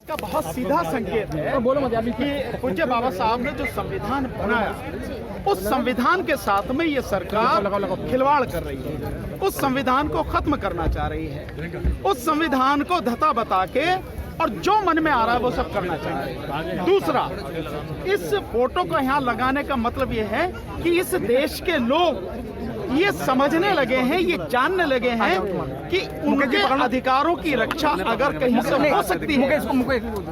का बहुत सीधा संकेत है कि पूज्य बाबा साहब ने जो संविधान बनाया उस संविधान के साथ में ये सरकार खिलवाड़ कर रही है, उस संविधान को खत्म करना चाह रही है, उस संविधान को धता बता के और जो मन में आ रहा है वो सब करना चाह रही है। दूसरा, इस फोटो को यहाँ लगाने का मतलब ये है कि इस देश के लोग ये समझने लगे हैं, ये जानने लगे हैं कि उनके अधिकारों की रक्षा अगर कहीं से हो सकती है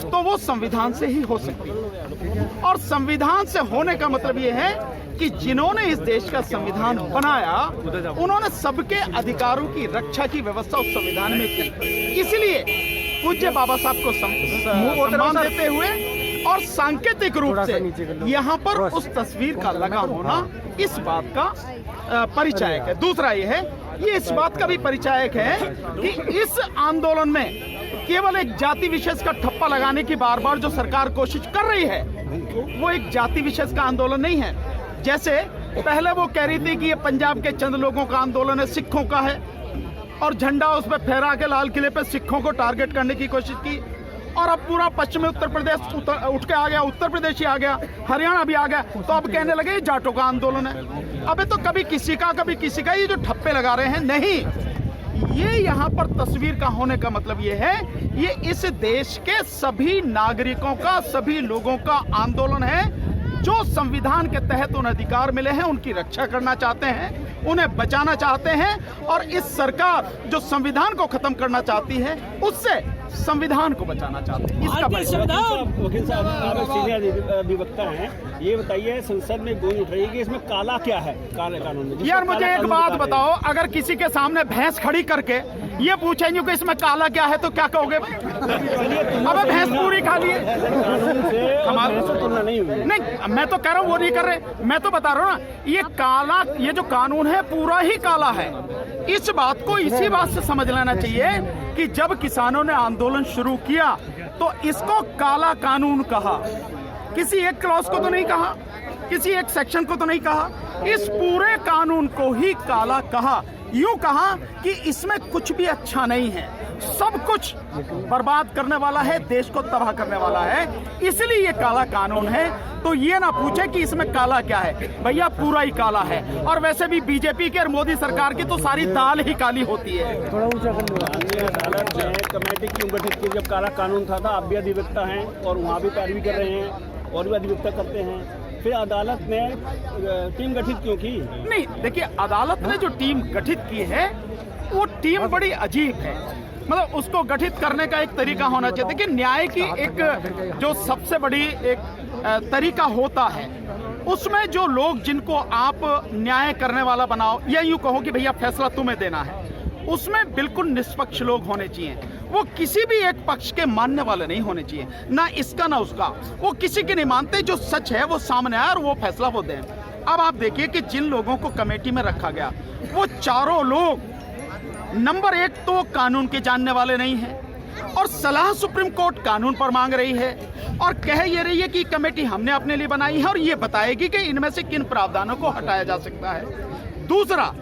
तो वो संविधान से ही हो सकती है। और संविधान से होने का मतलब ये है कि जिन्होंने इस देश का संविधान बनाया उन्होंने सबके अधिकारों की रक्षा की व्यवस्था उस संविधान में की। इसलिए पूज्य बाबा साहब को सम्मान देते हुए और सांकेतिक रूप से यहाँ पर उस तस्वीर का लगा होना इस बात का परिचायक है। दूसरा ये है, ये इस बात का भी परिचायक है कि इस आंदोलन में केवल एक जाति विशेष का ठप्पा लगाने की बार बार जो सरकार कोशिश कर रही है वो एक जाति विशेष का आंदोलन नहीं है। जैसे पहले वो कह रही थी कि ये पंजाब के चंद लोगों का आंदोलन है, सिखों का है, और झंडा उस पर फहरा के लाल किले पे सिखों को टारगेट करने की कोशिश की। और अब पूरा पश्चिमी उत्तर प्रदेश उठ के आ गया, उत्तर प्रदेश ही आ गया, हरियाणा भी आ गया, तो अब कहने लगे ये जाटों का आंदोलन है। अबे तो कभी किसी का, ये जो ठप्पे लगा रहे हैं, नहीं, ये यहाँ पर तस्वीर का होने का मतलब ये है, ये इस देश के सभी नागरिकों का, सभी लोगों का आंदोलन है जो संविधान के तहत उन्हें अधिकार मिले हैं, उनकी रक्षा करना चाहते हैं, उन्हें बचाना चाहते हैं। और इस सरकार जो संविधान को खत्म करना चाहती है उससे संविधान को बचाना चाहते हैं। इसका वकील साहब आप सीनियर अधिवक्ता हैं, ये बताइए संसद में गूंज उठ रही है कि इसमें काला क्या है, काले कानून में? यार मुझे एक बात बताओ, अगर किसी के सामने भैंस खड़ी करके ये पूछेंगे कि इसमें काला क्या है तो क्या कहोगे? अबे भैंस पूरी खा ली है, नहीं, मैं तो कह रहा हूँ वो नहीं कर रहे, मैं तो बता रहा हूँ ना, ये काला, ये जो कानून है पूरा ही काला है। इस बात को इसी बात से समझ लेना चाहिए कि जब किसानों ने आंदोलन शुरू किया तो इसको काला कानून कहा, किसी एक क्लॉज को तो नहीं कहा, किसी एक सेक्शन को तो नहीं कहा, इस पूरे कानून को ही काला कहा। यूं कहा कि इसमें कुछ भी अच्छा नहीं है, सब कुछ बर्बाद करने वाला है, देश को तबाह करने वाला है, इसलिए ये काला कानून है। तो ये ना पूछे कि इसमें काला क्या है, भैया पूरा ही काला है। और वैसे भी बीजेपी के और मोदी सरकार की तो सारी दाल ही काली होती है। थोड़ा ऊंचा अदालत ने कमेटी क्यों गठित की जब काला कानून था? आप भी अधिवक्ता हैं और वहाँ भी पैरवी कर रहे हैं और भी अधिवक्ता करते हैं, फिर अदालत ने टीम गठित क्यों की? नहीं, देखिए, अदालत ने जो टीम गठित की है वो टीम बड़ी अजीब है। मतलब उसको गठित करने का एक तरीका होना चाहिए। देखिए, न्याय की एक जो सबसे बड़ी एक तरीका होता है उसमें जो लोग जिनको आप न्याय करने वाला बनाओ, या यूं कहो कि भैया फैसला तुम्हें देना है, उसमें बिल्कुल निष्पक्ष लोग होने चाहिए। वो किसी भी एक पक्ष के मानने वाले नहीं होने चाहिए, ना इसका ना उसका, वो किसी के नहीं मानते, जो सच है वो सामने आए और वो फैसला वो दें। अब आप देखिए कि जिन लोगों को कमेटी में रखा गया वो चारों लोग नंबर एक तो कानून के जानने वाले नहीं हैं और सलाह सुप्रीम कोर्ट कानून पर मांग रही है और कह ये रही है कि कमेटी हमने अपने लिए बनाई है और ये बताएगी कि इनमें से किन प्रावधानों को हटाया जा सकता है। दूसरा,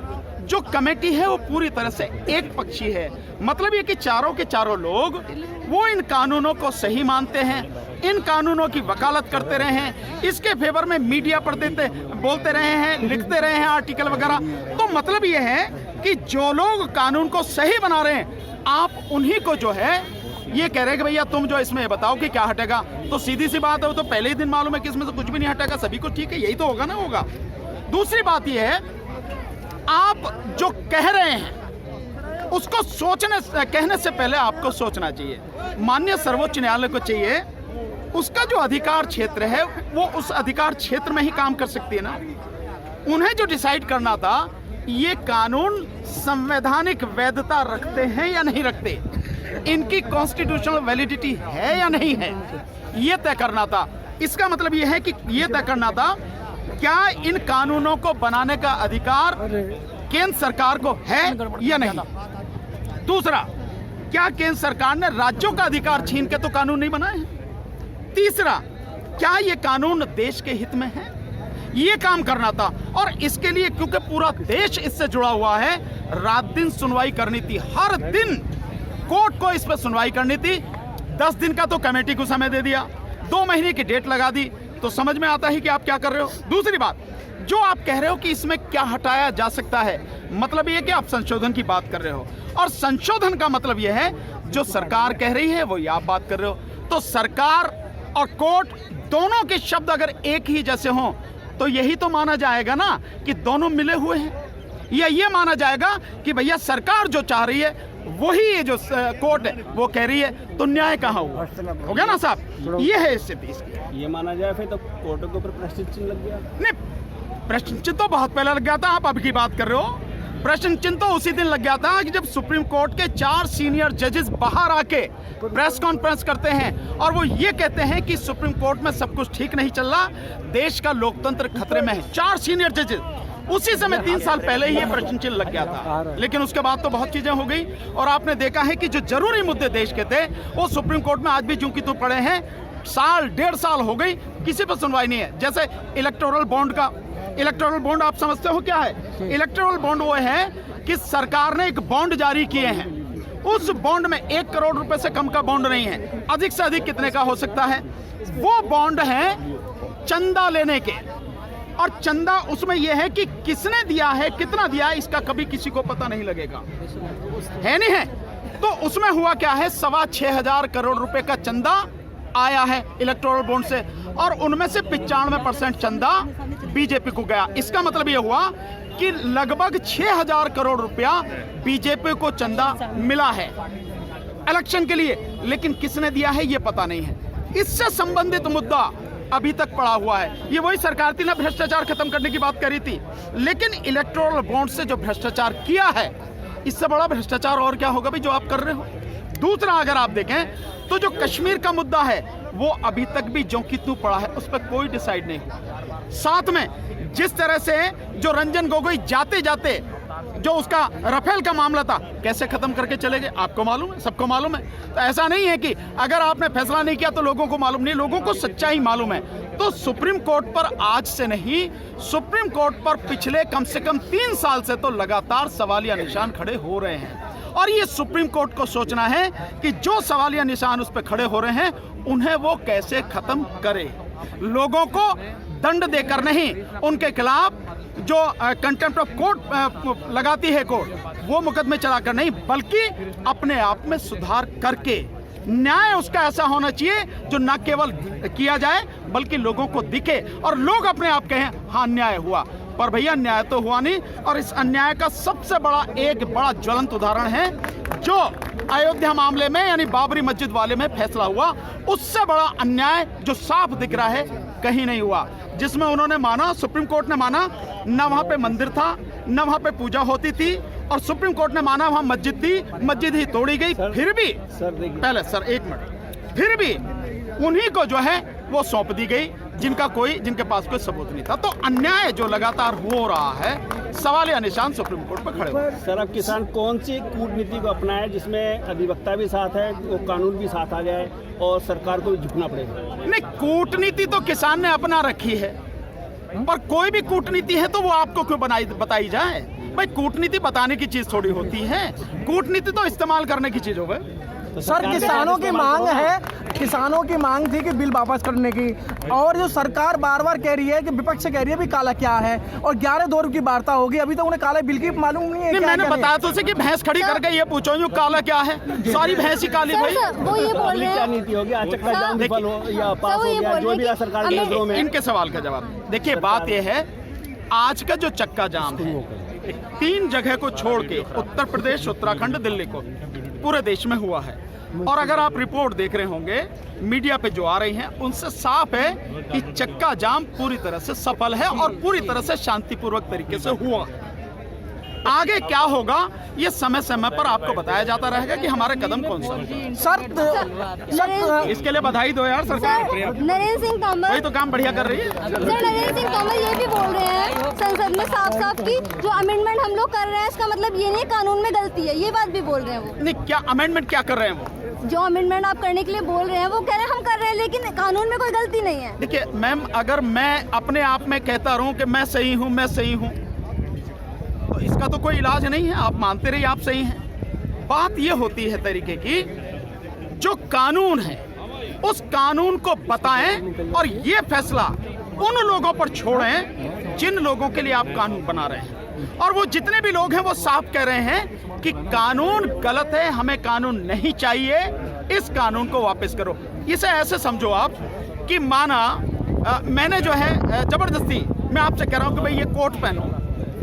जो कमेटी है वो पूरी तरह से एक पक्षी है। मतलब ये कि चारों के चारों लोग वो इन कानूनों को सही मानते हैं, इन कानूनों की वकालत करते रहे हैं, इसके फेवर में मीडिया पर बोलते रहे हैं, लिखते रहे हैं आर्टिकल वगैरह। तो मतलब ये है कि जो लोग कानून को सही बना रहे हैं, आप उन्हीं को जो है ये कह रहे हैं कि भैया तुम जो इसमें बताओ कि क्या हटेगा। तो सीधी सी बात है, वो तो पहले ही दिन मालूम है कि इसमें से कुछ भी नहीं हटेगा, सभी कुछ ठीक है, यही तो होगा ना होगा। दूसरी बात ये है, आप जो कह रहे हैं उसको कहने से पहले आपको सोचना चाहिए। माननीय सर्वोच्च न्यायालय को चाहिए उसका जो अधिकार क्षेत्र है वो उस अधिकार क्षेत्र में ही काम कर सकती है ना। उन्हें जो डिसाइड करना था ये कानून संवैधानिक वैधता रखते हैं या नहीं रखते, इनकी कॉन्स्टिट्यूशनल वैलिडिटी है या नहीं है, ये तय करना था। इसका मतलब ये है कि ये तय करना था क्या इन कानूनों को बनाने का अधिकार केंद्र सरकार को है या नहीं। दूसरा, क्या केंद्र सरकार ने राज्यों का अधिकार छीन के तो कानून नहीं बनाए हैं। तीसरा, क्या ये कानून देश के हित में है, ये काम करना था। और इसके लिए क्योंकि पूरा देश इससे जुड़ा हुआ है, रात दिन सुनवाई करनी थी, हर दिन कोर्ट को इस पर सुनवाई करनी थी। 10 दिन का तो कमेटी को समय दे दिया, 2 महीने की डेट लगा दी, तो समझ में आता है कि आप क्या कर रहे हो। दूसरी बात, जो आप कह रहे हो कि इसमें क्या हटाया जा सकता है, मतलब ये कि आप संशोधन की बात कर रहे हो, और संशोधन का मतलब ये है जो सरकार कह रही है वो आप बात कर रहे हो। तो सरकार और कोर्ट दोनों के शब्द अगर एक ही जैसे हों तो यही तो माना जाएगा ना कि दोनों मिले हुए हैं, या ये माना जाएगा कि भैया सरकार जो चाह रही है वही ये जो कोर्ट है वो कह रही है, तो न्याय कहाँ हुआ? हो गया ना साहब, ये है स्थिति इसकी। ये माना जाए फिर तो कोर्ट के ऊपर प्रश्न चिन्ह लग गया। नहीं, प्रश्न चिन्ह तो बहुत पहले लग गया था, आप अभी की बात कर रहे हो। प्रश्न चिन्ह तो उसी दिन लग गया था कि जब सुप्रीम कोर्ट के 4 सीनियर जजेस बाहर आके प्रेस कॉन्फ्रेंस करते हैं और वो ये कहते हैं कि सुप्रीम कोर्ट में सब कुछ ठीक नहीं चल रहा, देश का लोकतंत्र खतरे में है। 4 सीनियर जजेस, उसी समय 3 साल पहले ही ये प्रश्न चिन्ह लग गया था। लेकिन उसके बाद तो बहुत चीजें हो गई और आपने देखा है कि जो जरूरी मुद्दे देश के थे वो सुप्रीम कोर्ट में आज भी ज्यों की त्यों पड़े हैं। साल 1.5 साल हो गई, किसी पर सुनवाई नहीं है। जैसे इलेक्टोरल बॉन्ड का, इलेक्टोरल बॉन्ड आप समझते हो क्या है? इलेक्टोरल बॉन्ड वो है कि सरकार ने एक बॉन्ड जारी किए हैं, उस बॉन्ड में 1 करोड़ रुपए से कम का बॉन्ड नहीं है, अधिक से अधिक कितने का हो सकता है? वो बॉन्ड है चंदा लेने के, और चंदा उसमें यह है कि किसने दिया है, कितना दिया है, इसका कभी किसी को पता नहीं लगेगा, है नहीं है? तो उसमें हुआ क्या है, 6,500 करोड़ रुपए का चंदा आया है इलेक्टोरल बॉन्ड से, और उनमें से 95% चंदा बीजेपी को गया। इसका मतलब यह हुआ कि लगभग 6,000 करोड़ रुपया बीजेपी को चंदा मिला है इलेक्शन के लिए, लेकिन किसने दिया है ये पता नहीं है। इससे संबंधित मुद्दा अभी तक पड़ा हुआ है। ये वही सरकार थी ना, भ्रष्टाचार खत्म करने की बात करी थी, लेकिन इलेक्टोरल बॉन्ड से जो भ्रष्टाचार किया है, इससे बड़ा भ्रष्टाचार और क्या होगा भी जो आप कर रहे हो। दूसरा, अगर आप देखें तो जो कश्मीर का मुद्दा है वो अभी तक भी ज्यों की त्यों पड़ा है, उस पर कोई डिसाइड नहीं हुआ। साथ में जिस तरह से जो रंजन गोगोई जाते जाते जो उसका राफेल का मामला था कैसे खत्म करके चले गए, आपको मालूम है, सबको मालूम है। तो ऐसा नहीं है कि अगर आपने फैसला नहीं किया तो लोगों को मालूम नहीं, लोगों को सच्चाई मालूम है। तो सुप्रीम कोर्ट पर आज से नहीं, सुप्रीम कोर्ट पर पिछले कम से कम 3 साल से तो लगातार सवालिया निशान खड़े हो रहे हैं, और ये सुप्रीम कोर्ट को सोचना है कि जो सवालिया निशान उस पर खड़े हो रहे हैं उन्हें वो कैसे खत्म करे। लोगों को दंड देकर नहीं, उनके खिलाफ जो कंटेम्प्ट ऑफ कोर्ट लगाती है कोर्ट, वो मुकदमे चलाकर नहीं, बल्कि अपने आप में सुधार करके न्याय उसका ऐसा होना चाहिए जो न केवल किया जाए बल्कि लोगों को दिखे और लोग अपने आप कहें हाँ न्याय हुआ। पर भैया न्याय तो हुआ नहीं, और इस अन्याय का सबसे बड़ा एक बड़ा ज्वलंत उदाहरण है जो अयोध्या मामले में यानी बाबरी मस्जिद वाले में फैसला हुआ। उससे बड़ा अन्याय जो साफ दिख रहा है कहीं नहीं हुआ, जिसमें उन्होंने माना, सुप्रीम कोर्ट ने माना, न वहां पे मंदिर था, न वहां पे पूजा होती थी, और सुप्रीम कोर्ट ने माना वहां मस्जिद थी, मस्जिद ही तोड़ी गई। फिर भी पहले सर एक मिनट, फिर भी उन्हीं को जो है वो सौंप दी गई जिनके पास कोई सबूत नहीं था। तो अन्याय जो लगातार हो रहा है, सवालिया निशान सुप्रीम कोर्ट पर खड़े हुए। सर, अब किसान कौन सी कूटनीति को अपनाए जिसमें अधिवक्ता भी साथ है, वो कानून भी साथ आ जाए और सरकार को भी झुकना पड़ेगा? नहीं, कूटनीति तो किसान ने अपना रखी है, पर कोई भी कूटनीति है तो वो आपको क्यों बताई जाए? भाई कूटनीति बताने की चीज थोड़ी होती है, कूटनीति तो इस्तेमाल करने की चीज हो गई। तो सर, किसानों की मांग है, किसानों की मांग थी कि बिल वापस करने की, और जो सरकार बार बार कह रही है कि विपक्ष कह रही है भी काला क्या है, और 11 दौर की वार्ता होगी, अभी तो उन्हें काला बिल की मालूम नहीं है। नहीं, मैंने बताया तो उसे कि भैंस खड़ी करके ये पूछो जो काला क्या है, सारी भैंस ही काली। भाई वो ये बोल रहे क्या हैं, नीति होगी, चक्का जाम विफल हो या पास हो गया, जो भी सरकार की नजरों में। इनके सवाल का जवाब देखिए, बात यह है आज का जो चक्का जाम है 3 जगह को छोड़ के, उत्तर प्रदेश, उत्तराखंड, दिल्ली को, पूरे देश में हुआ है। और अगर आप रिपोर्ट देख रहे होंगे मीडिया पे जो आ रही हैं, उनसे साफ है कि चक्का जाम पूरी तरह से सफल है और पूरी तरह से शांतिपूर्वक तरीके से हुआ। आगे क्या होगा ये समय समय पर आपको बताया जाता रहेगा कि हमारे कदम कौन सा है। सर, इसके लिए बधाई दो यार सरकार। नरेंद्र सिंह तोमर वही तो काम बढ़िया कर रही है। सर, नरेंद्र सिंह तोमर ये भी बोल रहे हैं संसद में साफ साफ कि जो अमेंडमेंट हम लोग कर रहे हैं इसका मतलब ये नहीं कानून में गलती है, ये बात भी बोल रहे हैं वो। नहीं, क्या अमेंडमेंट क्या कर रहे हैं वो? जो अमेंडमेंट आप करने के लिए बोल रहे हैं वो कह रहे हैं हम कर रहे हैं, लेकिन कानून में कोई गलती नहीं है। देखिए मैम, अगर मैं अपने आप में कहता रहूं कि मैं सही हूं, मैं सही हूं, तो इसका तो कोई इलाज नहीं है। आप मानते रहिए आप सही हैं। बात ये होती है तरीके की जो कानून है उस कानून को बताएं और ये फैसला उन लोगों पर छोड़ें जिन लोगों के लिए आप कानून बना रहे हैं। और वो जितने भी लोग हैं वो साफ कह रहे हैं कि कानून गलत है, हमें कानून नहीं चाहिए, इस कानून को वापस करो। इसे ऐसे समझो आप कि माना मैंने जो है जबरदस्ती मैं आपसे कह रहा हूं कि भाई ये कोट पहनो,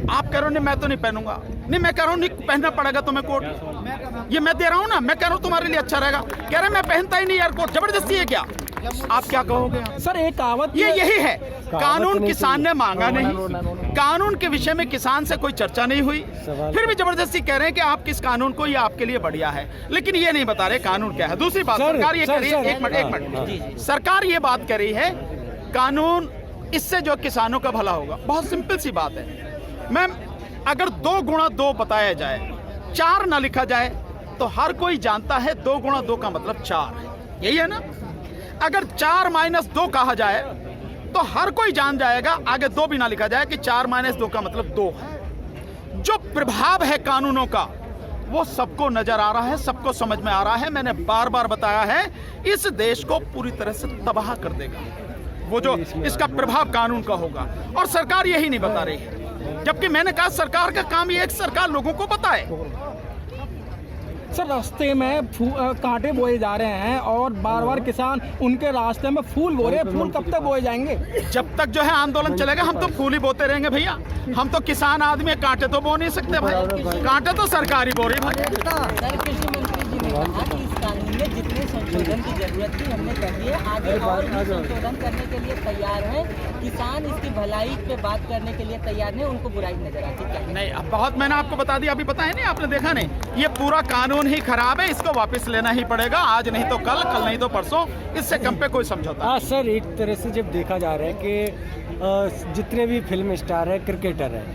आप कह रहे हो नहीं मैं तो नहीं पहनूंगा, नहीं मैं कह रहा हूं नहीं पहनना पड़ेगा तुम्हें कोट, ये मैं दे रहा हूं ना, मैं कह रहा हूं तुम्हारे लिए अच्छा रहेगा, कह रहे मैं पहनता ही नहीं यार कोट, जबरदस्ती है क्या? आप क्या कहोगे? सर एक कहावत ये यही है, कानून किसान ने मांगा नहीं, कानून के विषय में किसान से कोई चर्चा नहीं हुई, फिर भी जबरदस्ती कह रहे हैं कि आप किस कानून को, ये आपके लिए बढ़िया है, लेकिन ये नहीं बता रहे कानून क्या है। दूसरी बात, सरकार ये कह रही है, एक मिनट, सरकार ये बात कह रही है कानून इससे जो किसानों का भला होगा। बहुत सिंपल सी बात है मैम, अगर 2 गुणा 2 बताया जाए, 4 ना लिखा जाए तो हर कोई जानता है 2 गुणा 2 का मतलब 4 है, यही है ना। अगर 4 माइनस 2 कहा जाए तो हर कोई जान जाएगा, आगे 2 भी ना लिखा जाए, कि 4 माइनस 2 का मतलब 2 है। जो प्रभाव है कानूनों का वो सबको नजर आ रहा है, सबको समझ में आ रहा है। मैंने बार बार बताया है, इस देश को पूरी तरह से तबाह कर देगा वो जो इसका प्रभाव कानून का होगा, और सरकार यही नहीं बता रही है। जबकि मैंने कहा सरकार का काम ये है कि सरकार लोगों को बताए। सर रास्ते में कांटे बोए जा रहे हैं और बार बार किसान उनके रास्ते में फूल बो रहे हैं, फूल कब तक बोए जाएंगे? जब तक जो है आंदोलन चलेगा हम तो फूल ही बोते रहेंगे भैया, हम तो किसान आदमी, कांटे तो बो नहीं सकते भाई, कांटे तो सरकार ही बो रही भाई। सर कृषि मंत्री जी ने कहा कि इस कानून में जितने संशोधन की जरूरत थी हमने कर दिए, आगे और भी संशोधन करने के लिए तैयार हैं। किसान इसकी भलाई पे बात करने के लिए तैयार नहीं, उनको बुराई नजर आती क्या? नहीं, अब बहुत मैंने आपको बता दिया, अभी पता है नहीं, आपने देखा नहीं, ये पूरा कानून ही खराब है, इसको वापस लेना ही पड़ेगा, आज नहीं तो कल, कल नहीं तो परसों, इससे कम पे कोई समझौता। हाँ सर, एक तरह से जब देखा जा रहा है कि जितने भी फिल्म स्टार है, क्रिकेटर है,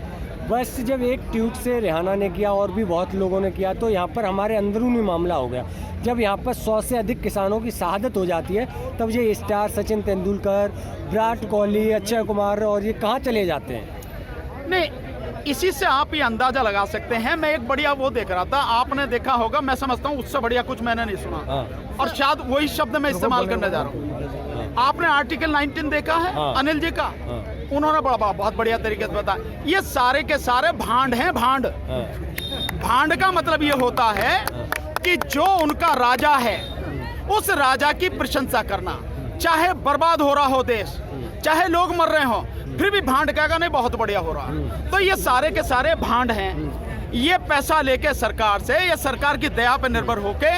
बस जब एक ट्वीट से रिहाना ने किया और भी बहुत लोगों ने किया तो यहाँ पर हमारे अंदरूनी मामला हो गया। जब यहाँ पर 100 से अधिक किसानों की शहादत हो जाती है तब ये स्टार सचिन तेंदुलकर, विराट कोहली, अक्षय कुमार और ये कहाँ चले जाते हैं? नहीं, इसी से आप ये अंदाजा लगा सकते हैं। मैं एक बढ़िया वो देख रहा था, आपने देखा होगा, मैं समझता हूँ उससे बढ़िया कुछ मैंने नहीं सुना, और शायद वही शब्द मैं इस्तेमाल करने जा रहा हूँ। आपने आर्टिकल 19 देखा है अनिल जी का? उन्होंने बहुत बढ़िया तरीके से बताया, ये सारे के सारे भांड हैं, भांड। भांड का मतलब ये होता है कि जो उनका राजा है उस राजा की प्रशंसा करना, चाहे बर्बाद हो रहा हो देश, चाहे लोग मर रहे हो, फिर भी भांड कहेगा नहीं बहुत बढ़िया हो रहा। तो ये सारे के सारे भांड हैं, ये पैसा लेके सरकार से, ये सरकार की दया पर निर्भर होके,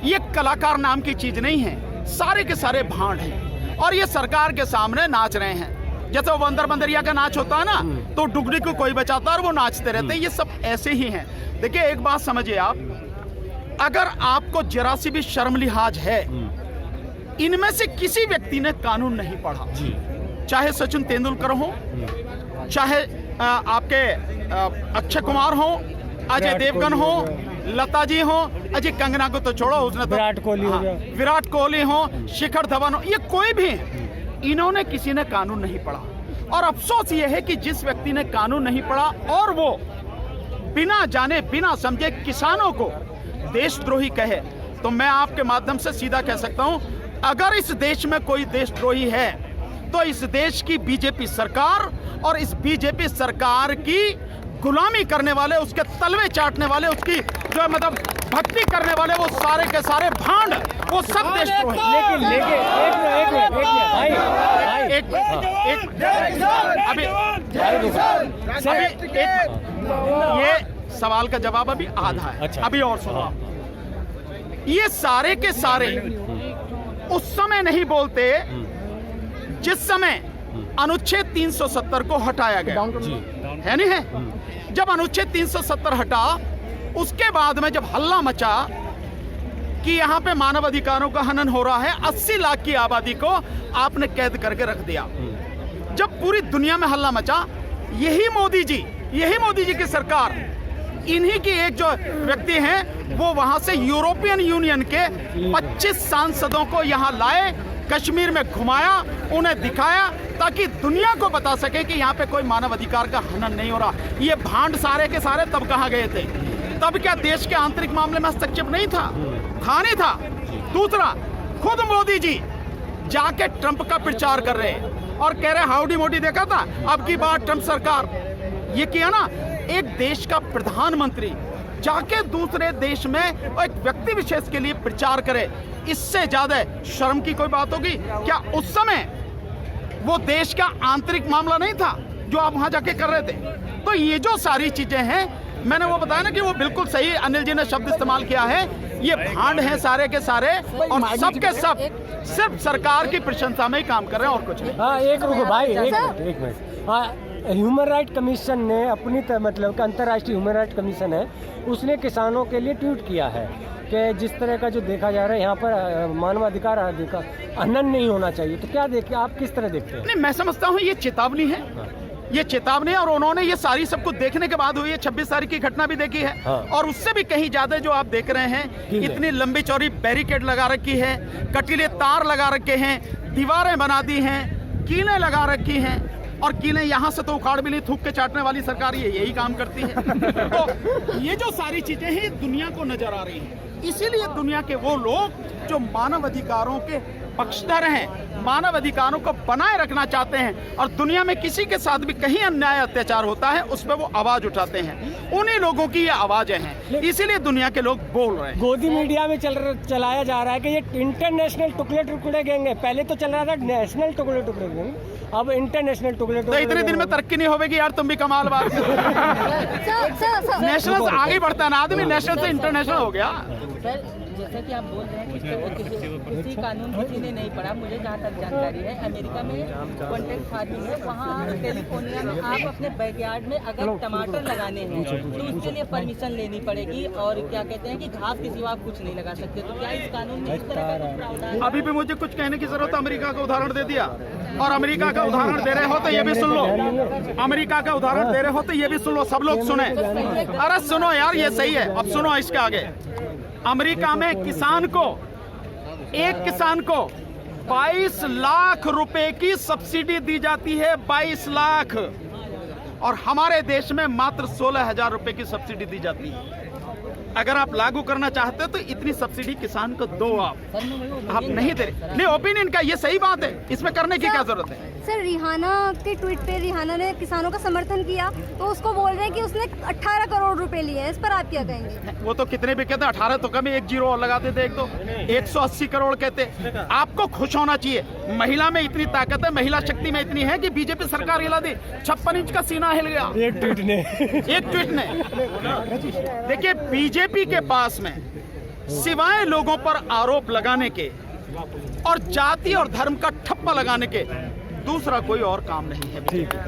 ये कलाकार नाम की चीज नहीं है, सारे के सारे भांड हैं, और ये सरकार के सामने नाच रहे हैं। जैसे वो बंदर बंदरिया का नाच होता है ना, तो डुगडी को कोई बचाता और वो नाचते रहते हैं, ये सब ऐसे ही हैं। देखिए एक बात समझिए आप, अगर आपको जरा सी भी शर्म लिहाज है, इनमें से किसी व्यक्ति ने कानून नहीं पढ़ा, चाहे सचिन तेंदुलकर हो, चाहे आपके अक्षय कुमार हो, अजय देवगन हो, लता जी हो, अजय कंगना को तो छोड़ो, उसने तो विराट कोहली हो, शिखर धवन हो, ये कोई भी, इन्होंने किसी ने कानून नहीं पढ़ा। और अफसोस ये है कि जिस व्यक्ति ने कानून नहीं पढ़ा और वो बिना जाने बिना समझे किसानों को देशद्रोही कहे, तो मैं आपके माध्यम से सीधा कह सकता हूं, अगर इस देश में कोई देशद्रोही है तो इस देश की बीजेपी सरकार, और इस बीजेपी सरकार की गुलामी करने वाले, उसके तलवे चाटने वाले, उसकी जो मतलब भक्ति करने वाले, वो सारे के सारे भांड, वो सब देशद्रोही। ये सवाल का जवाब अभी आधा है। अच्छा। अभी और सुनो, ये सारे के सारे उस समय नहीं बोलते जिस समय अनुच्छेद 370 को हटाया गया, है नहीं है? जब अनुच्छेद 370 हटा, उसके बाद में जब हल्ला मचा कि यहाँ पे मानव अधिकारों का हनन हो रहा है, 80 लाख की आबादी को आपने कैद करके रख दिया। जब पूरी दुनिया में हल्ला मचा, यही मोदी जी की सरकार, इन्हीं की एक जो व्यक्ति हैं, वो वहां से यूरोपियन यूनियन के 25 सांसदों को यहाँ लाए, कश्मीर में घुमाया, उन्हें दिखाया, ताकि दुनिया को बता सके कि यहाँ पे कोई मानव अधिकार का हनन नहीं हो रहा। ये भांड सारे के सारे तब कहाँ गए थे तब क्या देश के आंतरिक मामले में हस्तक्षेप नहीं था? नहीं था। दूसरा, खुद मोदी जी जाके ट्रंप का प्रचार कर रहे हैं और कह रहे हाउडी मोदी देखा था, अब की बार ट्रंप सरकार। ये किया ना, एक देश का प्रधानमंत्री जाके दूसरे देश में एक व्यक्ति विशेष के लिए प्रचार करे, इससे ज्यादा शर्म की कोई बात होगी क्या? उस समय वो देश का आंतरिक मामला नहीं था जो आप वहां जाके कर रहे थे। तो ये जो सारी चीजें हैं, मैंने वो बताया ना कि वो बिल्कुल सही अनिल जी ने शब्द इस्तेमाल किया है, ये भांड हैं सारे के सारे, और सब के सब सिर्फ सरकार की प्रशंसा में ही काम कर रहे हैं और कुछ नहीं। हाँ, एक रुको भाई, एक मिनट। हाँ, ह्यूमन राइट कमीशन ने अपनी मतलब कि अंतर्राष्ट्रीय ह्यूमन राइट कमीशन है, उसने किसानों के लिए ट्वीट किया है कि जिस तरह का जो देखा जा रहा है यहाँ पर मानवाधिकार हनन नहीं होना चाहिए। तो क्या देखिए, आप किस तरह देखते हैं? नहीं, मैं समझता हूँ ये चेतावनी है, ये चेतावनी है, और उन्होंने ये सारी सब कुछ देखने के बाद हुई है 26 तारीख की घटना भी देखी है। हाँ। और उससे भी कहीं ज्यादा जो आप देख रहे हैं, इतनी लंबी चौड़ी बैरिकेड लगा रखी है, कटीले तार लगा रखे हैं, दीवारें बना दी हैं, कीलें लगा रखी हैं, और कीलें यहाँ से तो उखाड़ भी नहीं, थूक के चाटने वाली सरकार यही काम करती है। तो ये जो सारी चीजें हैं दुनिया को नजर आ रही हैं, इसीलिए दुनिया के वो लोग जो मानव अधिकारों के पक्षधर हैं, मानव अधिकारों को बनाए रखना चाहते हैं, और दुनिया में किसी के साथ भी कहीं अन्याय अत्याचार होता है उस पर वो आवाज उठाते हैं, उन्हीं लोगों की ये आवाजें हैं, इसीलिए दुनिया के लोग बोल रहे हैं। गोदी मीडिया में चलाया जा रहा है कि ये इंटरनेशनल टुकड़े गैंग है। पहले तो चल रहा था नेशनल टुकड़े गैंग, अब इंटरनेशनल टुकड़े। तो इतने दिन में तरक्की नहीं होगी यार, तुम भी कमाल बात। नेशनल से आगे बढ़ता है ना आदमी, नेशनल से इंटरनेशनल हो गया। सर, जैसा कि आप बोल रहे हैं कि किसी कानून किसी ने नहीं पढ़ा, मुझे जहाँ तक जानकारी है अमेरिका में कॉन्ट्रैक्ट फार्मिंग है, वहाँ कैलिफोर्निया में आप अपने बैकयार्ड में अगर टमाटर लगाने हैं तो उसके लिए परमिशन लेनी पड़ेगी, और क्या कहते हैं कि घास के सिवा आप कुछ नहीं लगा सकते। तो क्या इस कानून में इस तरह का कुछ प्रावधान है? अभी भी मुझे कुछ कहने की जरूरत है, अमेरिका का उदाहरण दे दिया, और अमेरिका का उदाहरण दे रहे हो तो ये भी सुन लो, अमेरिका का उदाहरण दे रहे हो तो ये भी सुन लो, सब लोग सुने। अरे सुनो यार, ये सही है, अब सुनो इसके आगे। अमेरिका में किसान को, एक किसान को 22 लाख रुपए की सब्सिडी दी जाती है, 22 लाख, और हमारे देश में मात्र 16,000 रुपए की सब्सिडी दी जाती है। अगर आप लागू करना चाहते हो तो इतनी सब्सिडी किसान को दो, आप नहीं दे रहे। नहीं, ओपिनियन का ये सही बात है, इसमें करने की क्या जरूरत है? सर, रिहाना के ट्वीट पे रिहाना ने किसानों का समर्थन किया, तो उसको बोल रहे हैं कि उसने 18 करोड़ रुपए लिए हैं। इस पर आप क्या कहेंगे? वो तो कितने भी कहते, 18 तो कम, एक जीरो और लगाते थे, एक तो 180 करोड़ कहते। आपको खुश होना चाहिए, महिला में इतनी ताकत है, महिला शक्ति में इतनी है कि बीजेपी सरकार हिला दी, 56 इंच का सीना हिल गया एक ट्वीट ने। देखिए, बीजेपी के पास में सिवाय लोगों पर आरोप लगाने के और जाति और धर्म का ठप्पा लगाने के दूसरा कोई और काम नहीं है। ठीक है।